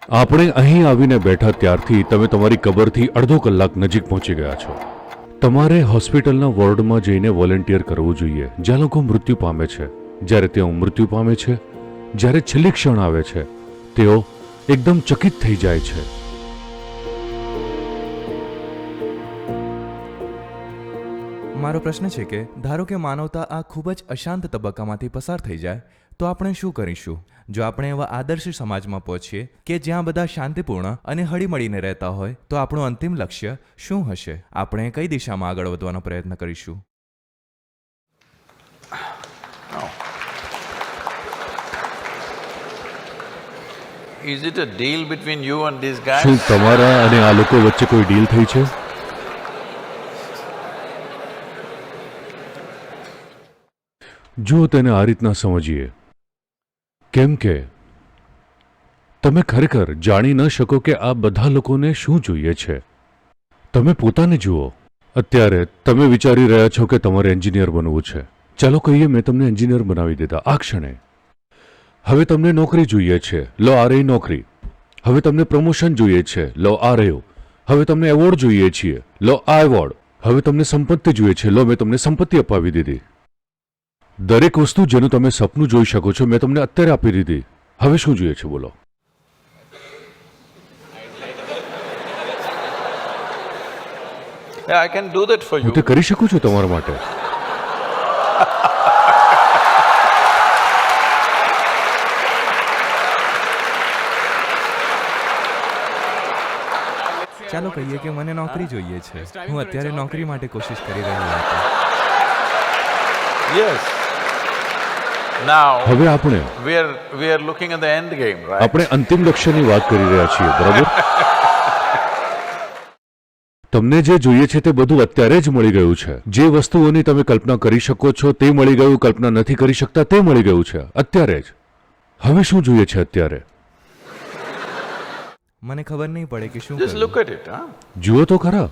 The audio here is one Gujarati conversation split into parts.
આપણે અહીં આવીને બેઠા ત્યારથી તમે તમારી કબરથી અડધો કલાક નજીક પહોંચી ગયા છો. તમારે હોસ્પિટલના વોર્ડમાં જઈને વોલેન્ટિયર કરવું જોઈએ, જ્યાં લોકો મૃત્યુ પામે છે. જ્યારે તેઓ મૃત્યુ પામે છે, જ્યારે છેલ્લી ક્ષણ આવે છે, તેઓ એકદમ ચકિત થઈ જાય છે. મારો પ્રશ્ન છે કે ધારો કે માનવતા આ ખૂબ જ અશાંત તબક્કામાંથી પસાર થઈ જાય તો આપણે શું કરીશું? જો આપણે એવા આદર્શ સમાજમાં પહોંચીએ કે જ્યાં બધા શાંતિપૂર્ણ અને હળીમળીને રહેતા હોય તો આપણું અંતિમ લક્ષ્ય શું હશે? આપણે કઈ દિશામાં આગળ વધવાનો પ્રયત્ન કરીશું? Is it a deal between you and these guys? શું તમારા અને આ લોકો વચ્ચે કોઈ ડીલ થઈ છે? જો તેને આ રીતના સમજીએ, કેમ કે તમે ખરેખર જાણી ન શકો કે આ બધા લોકોને શું જોઈએ છે. તમે પોતાને જુઓ. અત્યારે તમે વિચારી રહ્યા છો કે તમારે એન્જિનિયર બનવું છે. ચાલો કહીએ મેં તમને એન્જિનિયર બનાવી દીધા આ ક્ષણે. હવે તમને નોકરી જોઈએ છે, લો આ રહી નોકરી. હવે તમને પ્રમોશન જોઈએ છે, લો આ રહ્યો. હવે તમને એવોર્ડ જોઈએ છીએ, લો આ એવોર્ડ. હવે તમને સંપત્તિ જોઈએ છે, લો મેં તમને સંપત્તિ અપાવી દીધી. દરેક વસ્તુ જેનું તમે સપનું જોઈ શકો છો મેં તમને અત્યારે આપી દીધી. હવે શું જોઈએ છે બોલો? Yeah, I can do that for હું you. તે કરી શકું છું તમારા માટે. ચાલો કહીએ કે મને નોકરી જોઈએ છે. હું અત્યારે નોકરી માટે કોશિશ કરી રહ્યો હતો. Yes. Now હવે આપણે we are looking at the end game, right? આપણે અંતિમ લક્ષ્યની વાત કરી રહ્યા છીએ, બરાબર? તમને જે જોઈએ છે તે બધું અત્યારે જ મળી ગયું છે. જે વસ્તુઓની તમે કલ્પના કરી શકો છો તે મળી ગયું, કલ્પના નથી કરી શકતા તે મળી ગયું છે અત્યારે જ. હવે શું જોઈએ છે અત્યારે? મને ખબર નહીં પડે કે શું Just કરવું. look at it, huh? જુઓ તો ખરા.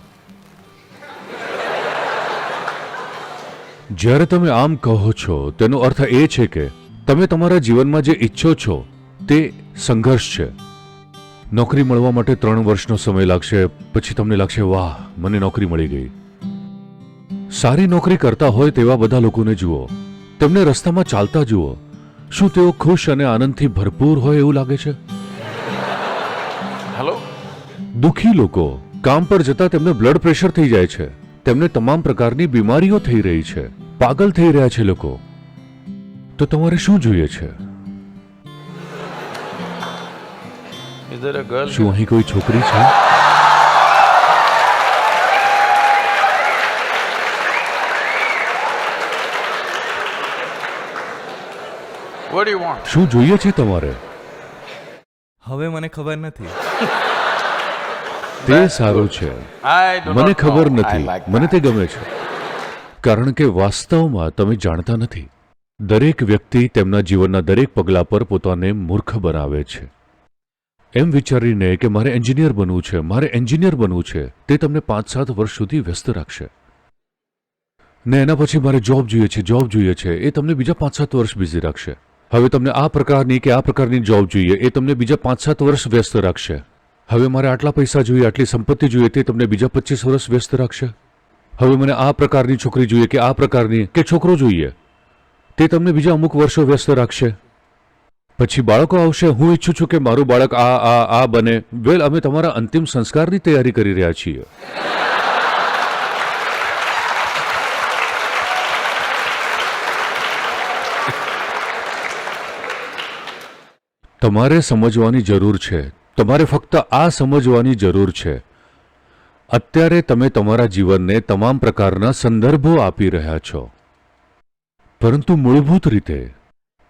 જ્યારે તમે આમ કહો છો તેનો અર્થ એ છે કે તમે તમારા જીવનમાં જે ઈચ્છો છો તે સંઘર્ષ છે. નોકરી મળવા માટે 3 વર્ષનો સમય લાગશે, પછી તમને લાગશે વાહ મને નોકરી મળી ગઈ. સારી નોકરી કરતા હોય તેવા બધા લોકોને જુઓ, તેમને રસ્તામાં ચાલતા જુઓ. શું તેઓ ખુશ અને આનંદથી ભરપૂર હોય એવું લાગે છે? Hello? દુઃખી લોકો કામ પર જતા તેમને બ્લડ પ્રેશર થઈ જાય છે, તેમને તમામ પ્રકારની બીમારીઓ થઈ રહી છે, પાગલ થઈ રહ્યા છે લોકો. તો તમારે શું જોઈએ છે? Is there a girl? શું અહીં કોઈ છોકરી છે? What do you want? શું જોઈએ છે તમારે? હવે મને ખબર નથી. તે સારું છે. I do મને not ખબર know. I નથી, like મને that. તે ગમે છે. કારણ કે વાસ્તવમાં તમે જાણતા નથી. દરેક વ્યક્તિ તેમના જીવનના દરેક પગલા પર પોતાને મૂર્ખ બનાવે છે. એમ વિચારીને કે મારે એન્જિનિયર બનવું છે, મારે એન્જિનિયર બનવું છે, તે તમને 5-7 વર્ષ સુધી વ્યસ્ત રાખશે. ને એના પછી મારે જોબ જોઈએ છે, જોબ જોઈએ છે, એ તમને બીજા 5-7 વર્ષ બિઝી રાખશે. હવે તમને આ પ્રકારની કે આ પ્રકારની જોબ જોઈએ, એ તમને બીજા 5-7 વર્ષ વ્યસ્ત રાખશે. હવે મારે આટલા પૈસા જોઈએ, આટલી સંપત્તિ જોઈએ, તે તમને બીજા 25 વર્ષ વ્યસ્ત રાખશે. હવે મને આ પ્રકારની છોકરી જોઈએ કે આ પ્રકારની કે છોકરો જોઈએ, તે તમને બીજા અમુક વર્ષો વ્યસ્ત રાખશે. પછી બાળકો આવશે, હું ઈચ્છું છું કે મારું બાળક આ બને. વેલ, અમે તમારા અંતિમ સંસ્કારની તૈયારી કરી રહ્યા છીએ. તમારે સમજવાની જરૂર છે. તમારે ફક્ત આ સમજવાની જરૂર છે. અત્યારે તમે તમારા જીવનને તમામ પ્રકારના સંદર્ભો આપી રહ્યા છો, પરંતુ મૂળભૂત રીતે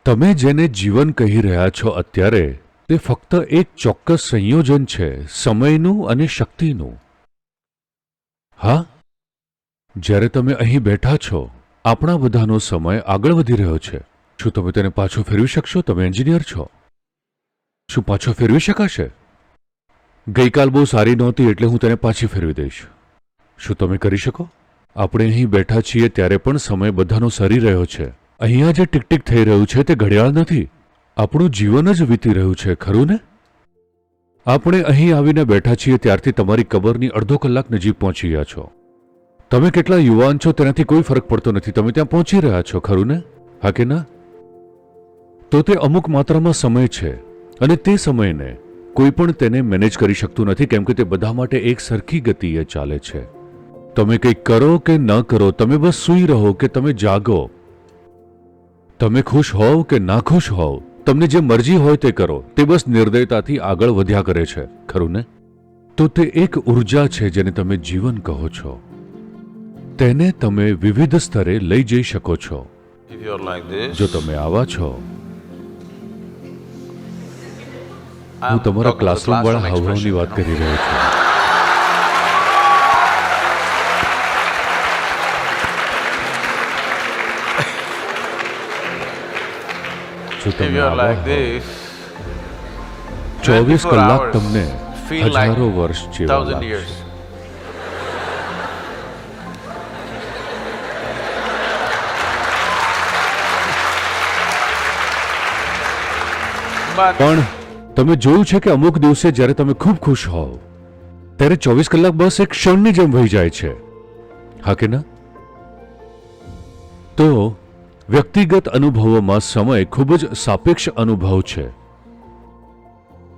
તમે જેને જીવન કહી રહ્યા છો અત્યારે, તે ફક્ત એક ચોક્કસ સંયોજન છે સમયનું અને શક્તિનું. હા, જ્યારે તમે અહીં બેઠા છો, આપણા બધાનો સમય આગળ વધી રહ્યો છે. શું તમે તેને પાછો ફેરવી શકશો? તમે એન્જિનિયર છો. શું પાછો ફેરવી શકાશે? ગઈકાલ બહુ સારી નહોતી એટલે હું તેને પાછી ફેરવી દઈશ. શું તમે કરી શકો? આપણે અહીં બેઠા છીએ ત્યારે પણ સમય બધાનો સરી રહ્યો છે. અહીંયા જે ટીક ટીક થઈ રહ્યું છે તે ઘડિયાળ નથી, આપણું જીવન જ વીતી રહ્યું છે, ખરું ને? આપણે અહીં આવીને બેઠા છીએ ત્યારથી તમારી કબરની અડધો કલાક નજીક પહોંચી ગયા છો. તમે કેટલા યુવાન છો તેનાથી કોઈ ફરક પડતો નથી. તમે ત્યાં પહોંચી રહ્યા છો, ખરું ને? હા કે ના? તો તે અમુક માત્રામાં સમય છે અને તે સમયને કોઈ પણ તેને મેનેજ કરી શકતું નથી, કેમ કે તે બધા માટે એક સરખી ગતિએ ચાલે છે. તમે કંઈક કરો કે ન કરો, તમે બસ સૂઈ રહો કે તમે જાગો, તમે ખુશ હોવ કે નાખુશ હોવ, તમને જે મરજી હોય તે કરો, તે બસ નિર્દયતાથી આગળ વધ્યા કરે છે, ખરું ને? તો તે એક ઉર્જા છે જેને તમે જીવન કહો છો. તેને તમે વિવિધ સ્તરે લઈ જઈ શકો છો. If you're like this, જો તમે આવા છો, I'm હું તમારા talking the ક્લાસરૂમ વાળા classroom હાવભાવની expression, વાત કરી રહ્યો છું. જો If તમે you're આવા like હો, this, 24 24 કલાક hours તમને feel like હજારો વર્ષ જેવા 1000 લાગશે. years. But પણ તમે જોયું છે કે અમુક દિવસે જ્યારે તમે ખૂબ ખુશ હોવ ત્યારે 24 કલાક બસ એક ક્ષણની જેમ વહી જાય છે, હા કે ના? તો વ્યક્તિગત અનુભવોમાં સમય ખૂબ જ સાપેક્ષ અનુભવ છે.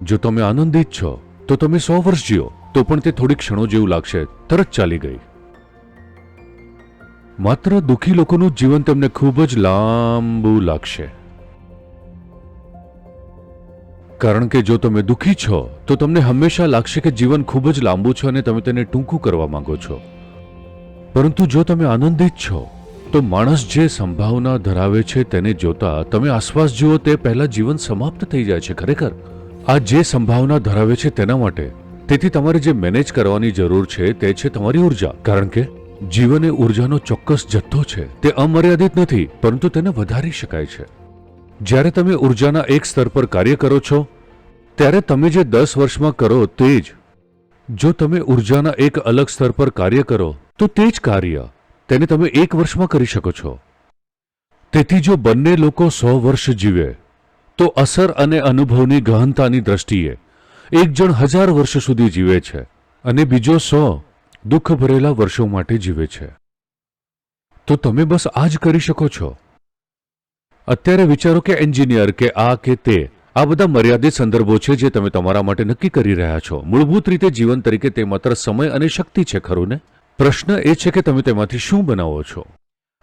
જો તમે આનંદિત છો તો તમે 100 વર્ષ જીવો તો પણ તે થોડી ક્ષણો જેવું લાગશે, તરત ચાલી ગઈ. માત્ર દુઃખી લોકોનું જીવન તેમને ખૂબ જ લાંબુ લાગશે, કારણ કે જો તમે દુઃખી છો તો તમને હંમેશા લાગશે કે જીવન ખૂબ જ લાંબુ છે અને તમે તેને ટૂંકું કરવા માંગો છો. પરંતુ જો તમે આનંદિત છો તો માણસ જે સંભાવના ધરાવે છે તેને જોતા તમે આસપાસ જુઓ તે પહેલા જીવન સમાપ્ત થઈ જાય છે. ખરેખર આ જે સંભાવના ધરાવે છે તેના માટે, તેથી તમારે જે મેનેજ કરવાની જરૂર છે તે છે તમારી ઉર્જા. કારણ કે જીવન એ ઉર્જાનો ચોક્કસ જથ્થો છે. તે અમર્યાદિત નથી, પરંતુ તેને વધારી શકાય છે. જ્યારે તમે ઉર્જાના એક સ્તર પર કાર્ય કરો છો ત્યારે તમે જે 10 વર્ષમાં કરો તે જ, જો તમે ઉર્જાના એક અલગ સ્તર પર કાર્ય કરો તો તે જ કાર્ય તેને તમે 1 વર્ષમાં કરી શકો છો. તેથી જો બંને લોકો 100 વર્ષ જીવે તો અસર અને અનુભવની ગહનતાની દ્રષ્ટિએ એક જણ 1000 વર્ષ સુધી જીવે છે અને બીજો 100 દુઃખ ભરેલા વર્ષો માટે જીવે છે. તો તમે બસ આ જ કરી શકો છો. અત્યારે વિચારો કે એન્જિનિયર કે આ કે તે, આ બધા મર્યાદિત સંદર્ભો છે જે તમે તમારા માટે નક્કી કરી રહ્યા છો. મૂળભૂત રીતે જીવન તરીકે તે માત્ર સમય અને શક્તિ છે, ખરું ને? પ્રશ્ન એ છે કે તમે તેમાંથી શું બનાવો છો.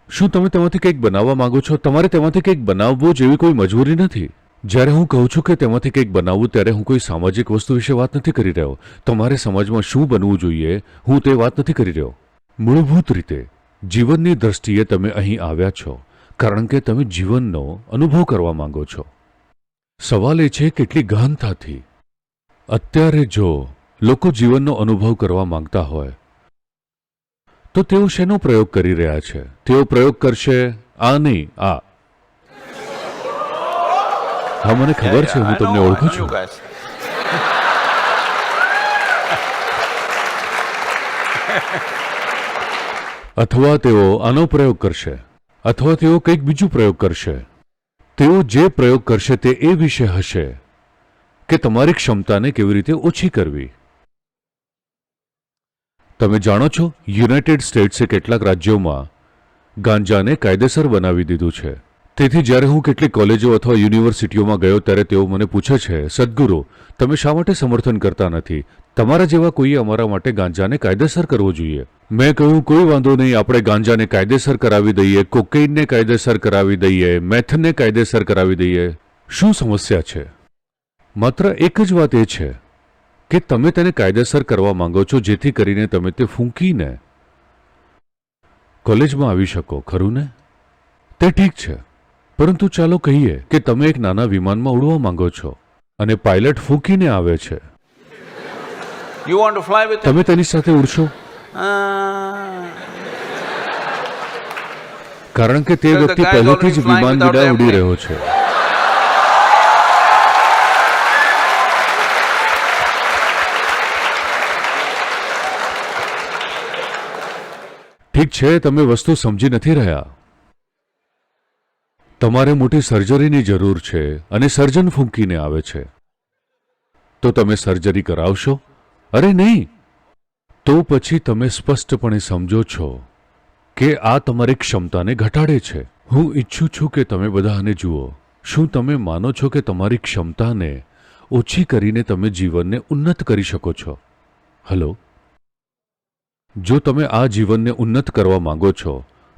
શું તમે તેમાંથી કંઈક બનાવવા માંગો છો? તમારે તેમાંથી કંઈક બનાવવું જેવી કોઈ મજબૂરી નથી. જ્યારે હું કહું છું કે તેમાંથી કંઈક બનાવવું ત્યારે હું કોઈ સામાજિક વસ્તુ વિશે વાત નથી કરી રહ્યો. તમારે સમાજમાં શું બનવું જોઈએ હું તે વાત નથી કરી રહ્યો. મૂળભૂત રીતે જીવનની દ્રષ્ટિએ તમે અહીં આવ્યા છો કારણ કે તમે જીવનનો અનુભવ કરવા માંગો છો. સવાલ એ છે કેટલી ગહનતાથી. અત્યારે જો લોકો જીવનનો અનુભવ કરવા માંગતા હોય તો તેઓ શેનો પ્રયોગ કરી રહ્યા છે? તેઓ પ્રયોગ કરશે આ નહીં, આ. હા, મને ખબર છે, હું તમને ઓળખું you છું. guys. અથવા તેઓ આનો પ્રયોગ કરશે, અથવા તેઓ કંઈક બીજું પ્રયોગ કરશે. તેઓ જે પ્રયોગ કરશે તે એ વિશે હશે કે તમારી ક્ષમતાને કેવી રીતે ઓછી કરવી. તમે જાણો છો, યુનાઇટેડ સ્ટેટ્સે કેટલાક રાજ્યોમાં ગાંજાને કાયદેસર બનાવી દીધું છે. તેથી જ્યારે હું કેટલીક કોલેજો અથવા યુનિવર્સિટીઓમાં ગયો ત્યારે તેઓ મને પૂછે છે, સદ્ગુરુ, તમે શા માટે સમર્થન કરતા નથી? તમારા જેવા કોઈએ અમારા માટે ગાંજાને કાયદેસર કરવો જોઈએ. મેં કહ્યું, કોઈ વાંધો નહીં, આપણે ગાંજાને કાયદેસર કરાવી દઈએ, કોકેઇનને કાયદેસર કરાવી દઈએ, મેથને કાયદેસર કરાવી દઈએ. શું સમસ્યા છે? માત્ર એક જ વાત એ છે કે તમે તેને કાયદેસર કરવા માંગો છો જેથી કરીને તમે તે ફૂંકીને કોલેજમાં આવી શકો, ખરું ને? તે ઠીક છે, પરંતુ ચાલો કહીએ કે તમે એક નાના વિમાનમાં ઉડવા માંગો છો અને પાયલટ ફૂંકીને આવે છે. You want to fly with him? તમે તેની સાથે ઉડશો? કારણ કે તે Because the વ્યક્તિ guy is પહેલેથી જ already flying વિમાન without વિડા ઉડી airplane. રહ્યો છે. ઠીક છે, તમે વસ્તુ સમજી નથી રહ્યા. તમારે મોટી સર્જરીની જરૂર છે અને સર્જન ફૂંકીને આવે છે. તો તમે સર્જરી કરાવશો? અરે નહીં. તો પછી તમે સ્પષ્ટપણે સમજો છો કે આ તમારી ક્ષમતાને ઘટાડે છે. હું ઈચ્છું છું કે તમે બધા આને જુઓ. શું તમે માનો છો કે તમારી ક્ષમતાને ઓછી કરીને તમે જીવનને ઉન્નત કરી શકો છો? હલો? જો તમે આ જીવનને ઉન્નત કરવા માંગો છો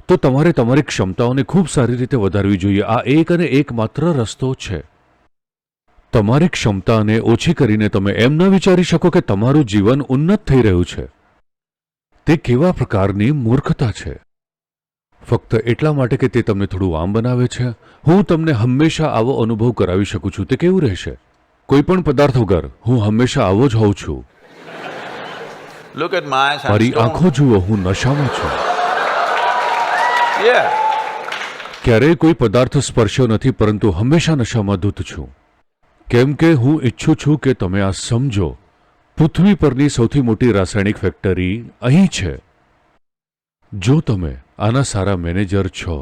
તો તમારે તમારી ક્ષમતાઓને ખૂબ સારી રીતે વધારવી જોઈએ. આ એક અને એકમાત્ર રસ્તો છે. તમારી ક્ષમતાને ઓછી કરીને તમે એમ ન વિચારી શકો કે તમારું જીવન ઉન્નત થઈ રહ્યું છે. તે કેવા પ્રકારની મૂર્ખતા છે? ફક્ત એટલા માટે કે તે તમને થોડું આમ બનાવે છે. હું તમને હંમેશા આવો અનુભવ કરાવી શકું છું. તે કેવું રહેશે? કોઈ પણ પદાર્થ વગર હું હંમેશા આવો જ હોઉં છું. Look at my eyes, I'm મારી stoned. આંખો જુઓ, હું નશામાં છું. Yeah. ક્યારેય કોઈ પદાર્થ સ્પર્શ્યો નથી, પરંતુ હંમેશા નશામાં ધૂત છું. કેમ કે હું ઈચ્છું છું કે તમે આ સમજો. પૃથ્વી પરની સૌથી મોટી રાસાયણિક ફેક્ટરી અહીં છે. જો તમે આના સારા મેનેજર છો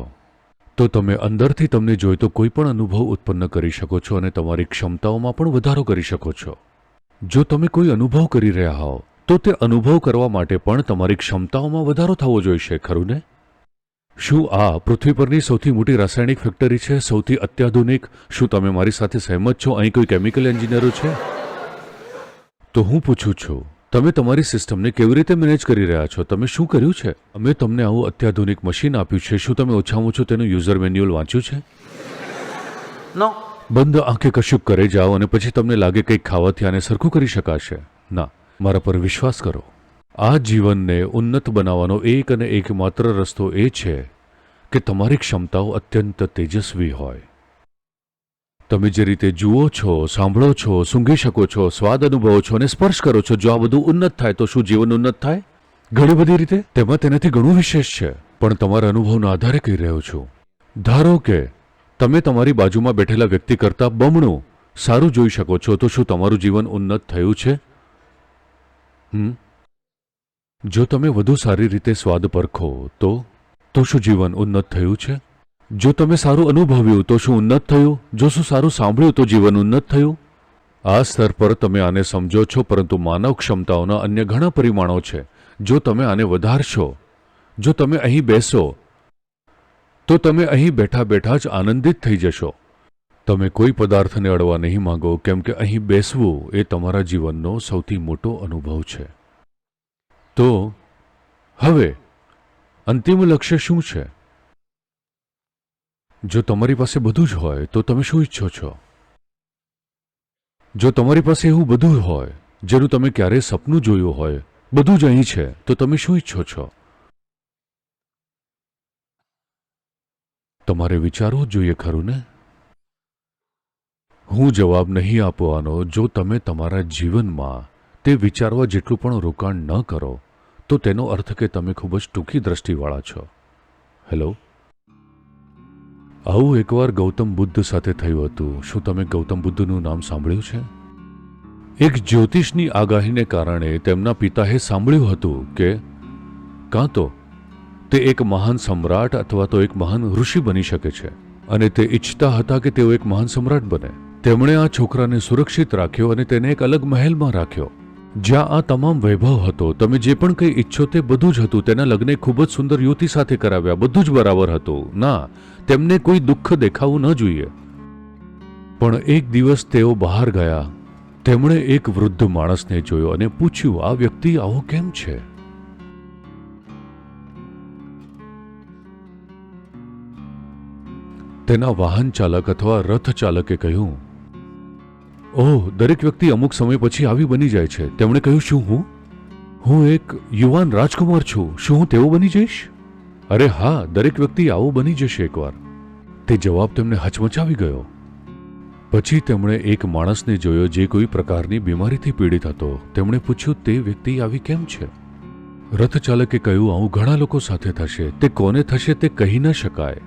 તો તમે અંદરથી તમને જોઈતો કોઈ પણ અનુભવ ઉત્પન્ન કરી શકો છો અને તમારી ક્ષમતાઓમાં પણ વધારો કરી શકો છો. જો તમે કોઈ અનુભવ કરી રહ્યા હોવ તો તે અનુભવ કરવા માટે પણ તમારી ક્ષમતાઓમાં વધારો થવો જોઈશે, ખરું ને? શું આ પૃથ્વી પરની સૌથી મોટી રાસાયણિક ફેક્ટરી છે? સૌથી અત્યાધુનિક? શું તમે મારી સાથે સહેમત છો? અહીં કોઈ કેમિકલ એન્જિનિયરો છે? તો હું પૂછું છું, તમે તમારી સિસ્ટમને કેવી રીતે મેનેજ કરી રહ્યા છો? તમે શું કર્યું છે? અમે તમને આવું અત્યાધુનિક મશીન આપ્યું છે. શું તમે ઓછામાં ઓછું તેનું યુઝર મેન્યુઅલ વાંચ્યું છે? No. બંધ આંખે કશુંક કરે જાઓ અને પછી તમને લાગે કંઈક ખાવાથી આને સરખું કરી શકાશે? ના, મારા પર વિશ્વાસ કરો. આ જીવનને ઉન્નત બનાવવાનો એક અને એકમાત્ર રસ્તો એ છે કે તમારી ક્ષમતાઓ અત્યંત તેજસ્વી હોય. તમે જે રીતે જુઓ છો, સાંભળો છો, સૂંઘી શકો છો, સ્વાદ અનુભવો છો અને સ્પર્શ કરો છો, જો આ બધું ઉન્નત થાય તો શું જીવન ઉન્નત થાય? ઘણી બધી રીતે. તેમાં તેનાથી ઘણું વિશેષ છે, પણ તમારા અનુભવના આધારે કહી રહ્યો છું. ધારો કે તમે તમારી બાજુમાં બેઠેલા વ્યક્તિ કરતાં બમણું સારું જોઈ શકો છો, તો શું તમારું જીવન ઉન્નત થયું છે? જો તમે વધુ સારી રીતે સ્વાદ પરખો તો શું જીવન ઉન્નત થયું છે? જો તમે સારું અનુભવ્યું તો શું ઉન્નત થયું? જો શું સારું સાંભળ્યું તો જીવન ઉન્નત થયું? આ સ્તર પર તમે આને સમજો છો, પરંતુ માનવ ક્ષમતાઓના અન્ય ઘણા પરિમાણો છે. જો તમે આને વધારશો, જો તમે અહીં બેસો તો તમે અહીં બેઠા બેઠા જ આનંદિત થઈ જશો. તમે કોઈ પદાર્થને અડવા નહીં માંગો, કેમ કે અહીં બેસવું એ તમારા જીવનનો સૌથી મોટો અનુભવ છે. તો હવે અંતિમ લક્ષ્ય શું છે? જો તમારી પાસે બધું જ હોય તો તમે શું ઈચ્છો છો? જો તમારી પાસે એવું બધું હોય જેનું તમે ક્યારેય સપનું જોયું હોય, બધું જ અહીં છે, તો તમે શું ઈચ્છો છો? તમારે વિચારવું જ જોઈએ, ખરું ને? હું જવાબ નહીં આપવાનો. જો તમે તમારા જીવનમાં તે વિચારવા જેટલું પણ રોકાણ ન કરો તો તેનો અર્થ કે તમે ખૂબ જ ટૂંકી દ્રષ્ટિવાળા છો. હેલો? આવું એકવાર ગૌતમ બુદ્ધ સાથે થયું હતું. શું તમે ગૌતમ બુદ્ધનું નામ સાંભળ્યું છે? એક જ્યોતિષની આગાહીને કારણે તેમના પિતાએ સાંભળ્યું હતું કે કાં તો તે એક મહાન સમ્રાટ અથવા તો એક મહાન ઋષિ બની શકે છે, અને તે ઈચ્છતા હતા કે તેઓ એક મહાન સમ્રાટ બને. તેમણે આ છોકરાને સુરક્ષિત રાખ્યો અને તેને એક અલગ મહેલમાં રાખ્યો, જ્યાં આ તમામ વૈભવ હતો. તમે જે પણ કંઈ ઈચ્છો તે બધું જ હતું. તેના લગ્ન ખૂબ જ સુંદર યુવતી સાથે કરાવ્યા. બધું જ બરાબર હતું. ના, તેમને કોઈ દુઃખ દેખાવું ન જોઈએ. પણ એક દિવસ તેઓ બહાર ગયા. તેમણે એક વૃદ્ધ માણસને જોયો અને પૂછ્યું, આ વ્યક્તિ આવો કેમ છે? તેના વાહન ચાલક અથવા રથ ચાલકે કહ્યું, ઓહ, દરેક વ્યક્તિ અમુક સમય પછી આવી બની જાય છે. તેમણે કહ્યું, શું હું એક યુવાન રાજકુમાર છું, શું હું તેવો બની જઈશ? અરે હા, દરેક વ્યક્તિ આવો બની જશે એકવાર. તે જવાબ તેમને હચમચાવી ગયો. પછી તેમણે એક માણસને જોયો જે કોઈ પ્રકારની બીમારીથી પીડિત હતો. તેમણે પૂછ્યું, તે વ્યક્તિ આવી કેમ છે? રથ ચાલકે કહ્યું, આવું ઘણા લોકો સાથે થશે. તે કોને થશે તે કહી ન શકાય.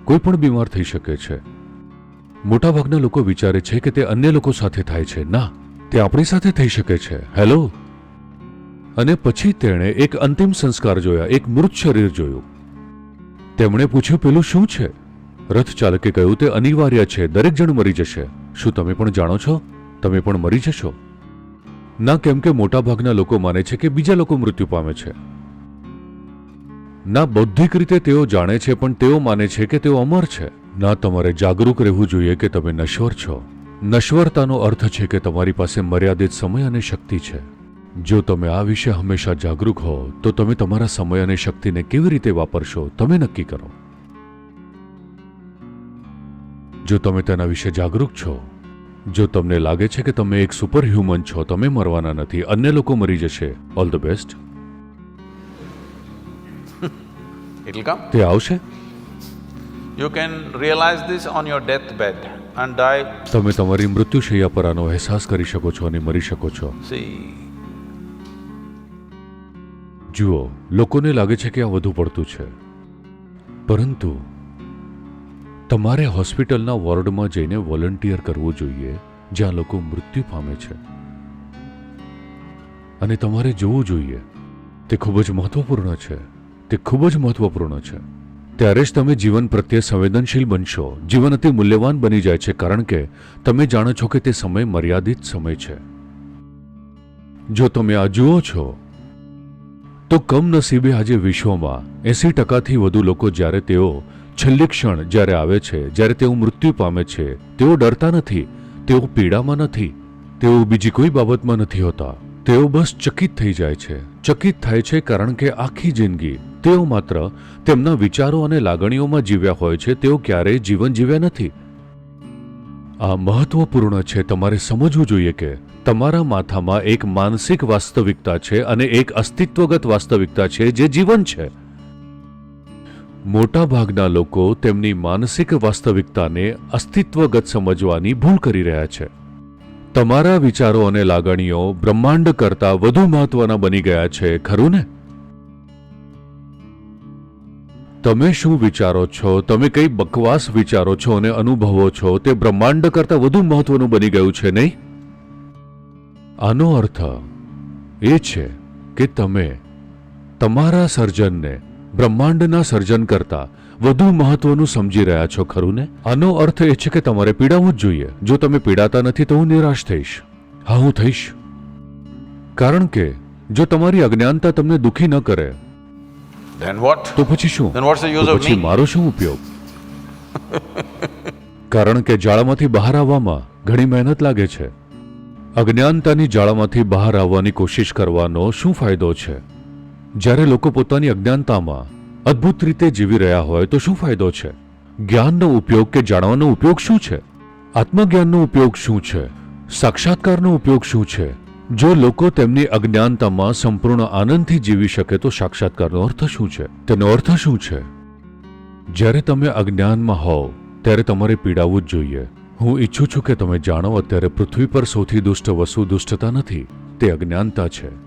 કોઈ પણ બીમાર થઈ શકે છે. મોટાભાગના લોકો વિચારે છે કે તે અન્ય લોકો સાથે થાય છે. ના, તે આપણી સાથે થઈ શકે છે. હેલો? અને પછી તેણે એક અંતિમ સંસ્કાર જોયા, એક મૃત શરીર જોયું. તેમણે પૂછ્યું, પેલું શું છે? રથ ચાલકે કહ્યું, તે અનિવાર્ય છે, દરેક જણ મરી જશે. શું તમે પણ જાણો છો? તમે પણ મરી જશો? ના, કેમ કે મોટાભાગના લોકો માને છે કે બીજા લોકો મૃત્યુ પામે છે. ના, બૌદ્ધિક રીતે તેઓ જાણે છે પણ તેઓ માને છે કે તેઓ અમર છે. ના, તમારે જાગૃત રહેવું જોઈએ કે તમે નશ્વર છો. નશ્વરતાનો અર્થ છે કે તમારી પાસે મર્યાદિત સમય અને શક્તિ છે. જો તમે આ વિશે હંમેશા જાગૃત હો તો તમે તમારા સમય અને શક્તિને કેવી રીતે વાપરશો તમે નક્કી કરો. જો તમે તેના વિશે જાગૃત છો, જો તમને લાગે છે કે તમે એક સુપર હ્યુમન છો, તમે મરવાના નથી, અન્ય લોકો મરી જશે, all the best. It'll come. તે આવશે. You can realize this on your deathbed and die. તમે તમારી મૃત્યુશૈયા પર આનો અહેસાસ કરી શકો છો અને મરી શકો છો. See, જુઓ, લોકોને લાગે છે કે આ વધુ પડતું છે, પરંતુ તમારે હોસ્પિટલના વોર્ડમાં જઈને વોલન્ટિયર કરવું જોઈએ જ્યાં લોકો મૃત્યુ પામે છે, અને તમારે જોવું જોઈએ. તે ખૂબ જ મહત્વપૂર્ણ છે. તે ખૂબ જ મહત્વપૂર્ણ છે. ત્યારે જ તમે જીવન પ્રત્યે સંવેદનશીલ બનશો. જીવન અતિ મૂલ્યવાન બની જાય છે કારણ કે તમે જાણો છો કે તે સમય મર્યાદિત સમય છે. જો તમે આ જુઓ છો તો કમનસીબે આજે વિશ્વમાં 80%થી વધુ લોકો જ્યારે તેઓ છેલ્લી ક્ષણ જ્યારે આવે છે, જ્યારે તેઓ મૃત્યુ પામે છે, તેઓ ડરતા નથી, તેઓ પીડામાં નથી, તેઓ બીજી કોઈ બાબતમાં નથી હોતા. તેઓ બસ ચકિત થઈ જાય છે. ચકિત થાય છે કારણ કે આખી જિંદગી તેઓ માત્ર તેમના વિચારો અને લાગણીઓમાં જીવ્યા હોય છે. તેઓ ક્યારેય જીવન જીવ્યા નથી. આ મહત્વપૂર્ણ છે. તમારે સમજવું જોઈએ કે તમારા માથામાં એક માનસિક વાસ્તવિકતા છે અને એક અસ્તિત્વગત વાસ્તવિકતા છે જે જીવન છે. મોટાભાગના લોકો તેમની માનસિક વાસ્તવિકતાને અસ્તિત્વગત સમજવાની ભૂલ કરી રહ્યા છે. તમારા વિચારો અને લાગણીઓ બ્રહ્માંડ કરતાં વધુ મહત્વના બની ગયા છે, ખરું ને? તમે શું વિચારો છો, તમે કઈ બકવાસ વિચારો છો અને અનુભવો છો, તે બ્રહ્માંડ કરતાં વધુ મહત્વનું બની ગયું છે, નહીં? આનો અર્થ એ છે કે તમે તમારા સર્જનને બ્રહ્માંડના સર્જન કરતાં વધુ મહત્વનું સમજી રહ્યા છો, ખરું ને? આનો અર્થ એ છે કે તમારે પીડાવું જ જોઈએ. જો તમે પીડાતા નથી તો હું નિરાશ થઈશ. હા, હું થઈશ. કારણ કે જો તમારી અજ્ઞાનતા તમને દુઃખી ન કરે then what? તો પછી શું? Then what's the use તો of પછી me? મારો શું ઉપયોગ? કારણ કે જાળામાંથી બહાર આવવામાં ઘણી મહેનત લાગે છે. અજ્ઞાનતાની જાળામાંથી બહાર આવવાની કોશિશ કરવાનો શું ફાયદો છે? જ્યારે લોકો પોતાની અજ્ઞાનતામાં અદ્ભુત રીતે જીવી રહ્યા હોય તો શું ફાયદો છે? જ્ઞાનનો ઉપયોગ કે જાણવાનો ઉપયોગ શું છે? આત્મજ્ઞાનનો ઉપયોગ શું છે? સાક્ષાત્કારનો ઉપયોગ શું છે? જો લોકો તેમની અજ્ઞાનતામાં સંપૂર્ણ આનંદથી જીવી શકે તો સાક્ષાત્કારનો અર્થ શું છે? તેનો અર્થ શું છે? જ્યારે તમે અજ્ઞાનમાં હોવ ત્યારે તમારે પીડાવું જ જોઈએ. હું ઈચ્છું છું કે તમે જાણો, અત્યારે પૃથ્વી પર સૌથી દુષ્ટ વસ્તુ દુષ્ટતા નથી, તે અજ્ઞાનતા છે.